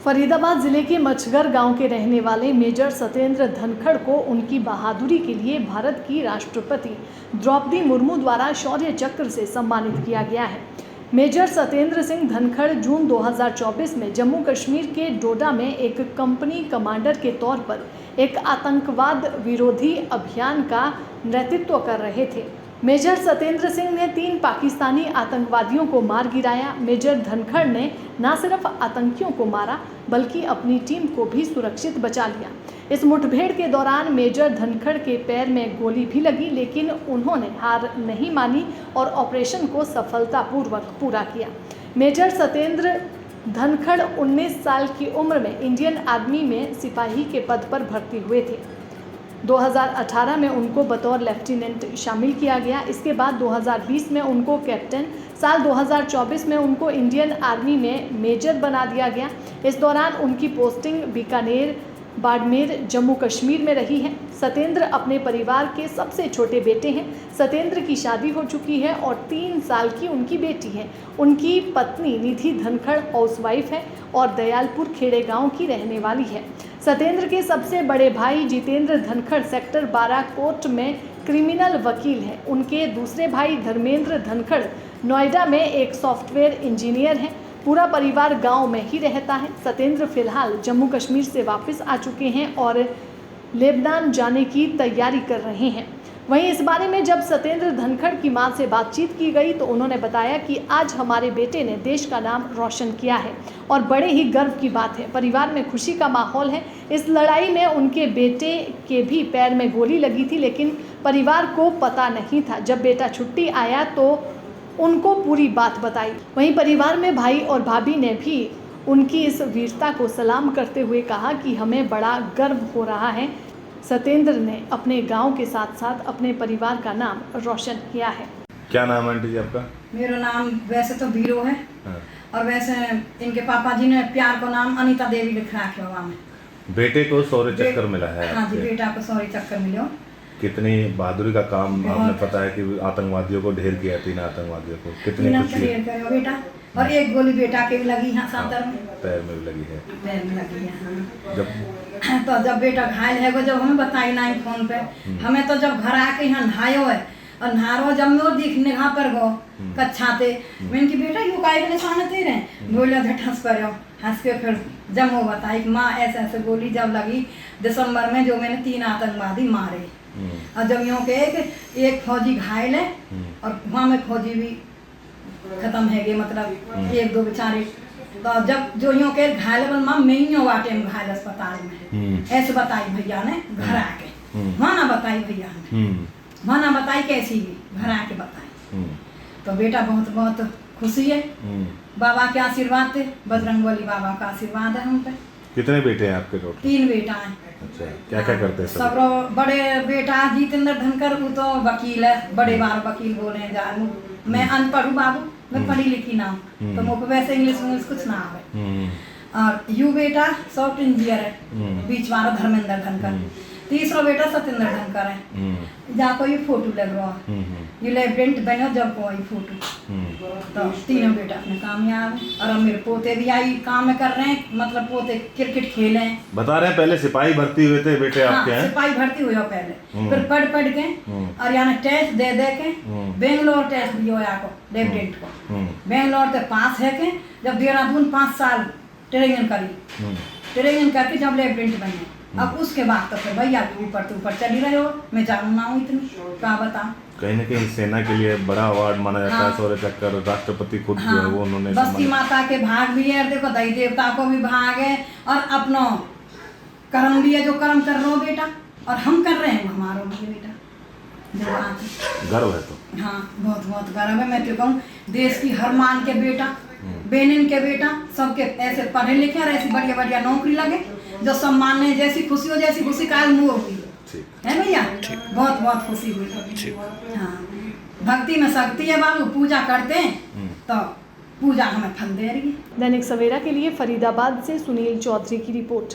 फरीदाबाद जिले के मछगर गांव के रहने वाले मेजर सत्येंद्र धनखड़ को उनकी बहादुरी के लिए भारत की राष्ट्रपति द्रौपदी मुर्मू द्वारा शौर्य चक्र से सम्मानित किया गया है। मेजर सत्येंद्र सिंह धनखड़ जून 2024 में जम्मू कश्मीर के डोडा में एक कंपनी कमांडर के तौर पर एक आतंकवाद विरोधी अभियान का नेतृत्व कर रहे थे। मेजर सत्येंद्र सिंह ने 3 पाकिस्तानी आतंकवादियों को मार गिराया। मेजर धनखड़ ने न सिर्फ आतंकियों को मारा बल्कि अपनी टीम को भी सुरक्षित बचा लिया। इस मुठभेड़ के दौरान मेजर धनखड़ के पैर में गोली भी लगी, लेकिन उन्होंने हार नहीं मानी और ऑपरेशन को सफलतापूर्वक पूरा किया। मेजर सत्येंद्र धनखड़ 19 साल की उम्र में इंडियन आर्मी में सिपाही के पद पर भर्ती हुए थे। 2018 में उनको बतौर लेफ्टिनेंट शामिल किया गया। इसके बाद 2020 में उनको कैप्टन, साल 2024 में उनको इंडियन आर्मी में मेजर बना दिया गया। इस दौरान उनकी पोस्टिंग बीकानेर, बाड़मेर, जम्मू कश्मीर में रही है। सत्येंद्र अपने परिवार के सबसे छोटे बेटे हैं। सत्येंद्र की शादी हो चुकी है और 3 साल की उनकी बेटी है। उनकी पत्नी निधि धनखड़ हाउसवाइफ है और दयालपुर खेड़े गांव की रहने वाली है। सत्येंद्र के सबसे बड़े भाई जितेंद्र धनखड़ सेक्टर 12 कोर्ट में क्रिमिनल वकील हैं। उनके दूसरे भाई धर्मेंद्र धनखड़ नोएडा में एक सॉफ्टवेयर इंजीनियर हैं। पूरा परिवार गांव में ही रहता है। सत्येंद्र फिलहाल जम्मू कश्मीर से वापस आ चुके हैं और लेबनान जाने की तैयारी कर रहे हैं। वहीं इस बारे में जब सत्येंद्र धनखड़ की मां से बातचीत की गई तो उन्होंने बताया कि आज हमारे बेटे ने देश का नाम रोशन किया है और बड़े ही गर्व की बात है। परिवार में खुशी का माहौल है। इस लड़ाई में उनके बेटे के भी पैर में गोली लगी थी, लेकिन परिवार को पता नहीं था। जब बेटा छुट्टी आया तो उनको पूरी बात बताई। वहीं परिवार में भाई और भाभी ने भी उनकी इस वीरता को सलाम करते हुए कहा कि हमें बड़ा गर्व हो रहा है। सत्येंद्र ने अपने गांव के साथ साथ अपने परिवार का नाम रोशन किया है। क्या नाम है आंटी जी आपका? मेरा नाम वैसे तो बीरो है। हाँ। और वैसे इनके पापा जी ने प्यार को नाम अनीता देवी लिख रखा हुआ में। बेटे को शौर्य चक्कर मिला है। हाँ जी, बेटा को शौर्य चक्कर मिला। कितनी बहादुरी का काम आपने पता है कि आतंकवादियों को ढेर किया, 3 आतंकवादियों को। कितनी खुशी है बेटा। और एक गोली बेटा के भी लगी है सांतर में, पैर में भी लगी है। पैर में लगी है। जब बेटा घायल है वो जब हमें बताई ना फोन पे, हमें तो जब घर आके यहाँ नहायो है और नहारो जब मैं दिख निगाह पर गो कच्छाते मैंने की बेटा यू काय के निशान ते रहे बोले हंस पर हंस के फिर जब वो बताई कि माँ ऐसे ऐसे गोली जब लगी दिसंबर में जो मैंने 3 आतंकवादी मारे और जब यूँ के एक फौजी घायल है और वहाँ में फौजी भी खत्म है गए, मतलब 1-2 बेचारे। तो जब जो यूँ के घायल बन माँ मैं ही वाटे में घायल अस्पताल में ऐसे बताई भैया ने घर आके। वहाँ ना बताई भैया ने, वहाँ ना बताई कैसी भी घर आके बताई। तो बेटा बहुत बहुत खुशी है। बाबा के आशीर्वाद थे, बजरंगबली बाबा का आशीर्वाद है हम पे। कितने बेटे हैं आपके टोटल? 3 बेटा हैं। अच्छा, क्या क्या करते हैं सब? बड़े बेटा जितेंद्र धनखड़ वो तो वकील है, बड़े बार वकील बोले जानू। मैं अनपढ़ हूँ बाबू, मैं पढ़ी लिखी ना हूँ तो मुझे वैसे इंग्लिश कुछ ना आवे। और यू बेटा सॉफ्ट इंजीनियर है, बीच वाला धर्मेंद्र धनखड़। तीसरा बेटा सत्येंद्र धनखड़ है। जहाँ कोई फोटो लग रहा है ये लेफ्टिनेंट बनो जब कोई फोटो। तो 3 बेटा अपने कामयाब है और मेरे पोते भी आई काम कर रहे हैं, मतलब पोते क्रिकेट खेले हैं। बता रहे हैं पहले सिपाही भर्ती हुए थे बेटे आपके? हाँ, सिपाही भर्ती हुआ पहले, फिर पढ़ के और यहाँ टेस्ट दे के बेंगलोर टेस्ट दियो को लेफ्टिनेंट को। बेंगलोर से पास है के जब देहरादून 5 साल ट्रेनिंग करी, ट्रेनिंग करके जब लेफ्टिनेंट बने। अब उसके बाद तो फिर भैया ऊपर चली रहे हो, मैं जानू ना हूँ इतनी क्या बता। कहीं न कहीं सेना के लिए बड़ा अवार्ड माना जाता है शौर्य चक्कर। राष्ट्रपति खुद जो है वो उन्होंने बस्ती माता के भाग भी है, देखो दई देवता को भी भाग है और अपनो कर्म भी है जो कर्म कर रहे हो बेटा, और हम कर रहे हैं हमारो भी बेटा। गर्व है तो हाँ, बहुत बहुत गर्व है। मैं तो कहूँ देश की हर मान के बेटा, बेनिन के बेटा, सबके ऐसे पढ़े लिखे और ऐसी बढ़िया बढ़िया नौकरी लगे जो सम्मान है। जैसी खुशी हो जैसी खुशी काल मुँह हुई है भैया, बहुत बहुत खुशी हुई। हाँ, भक्ति में शक्ति है बाबू, पूजा करते हैं तो पूजा हमें फल दे रही है। दैनिक सवेरा के लिए फरीदाबाद से सुनील चौधरी की रिपोर्ट।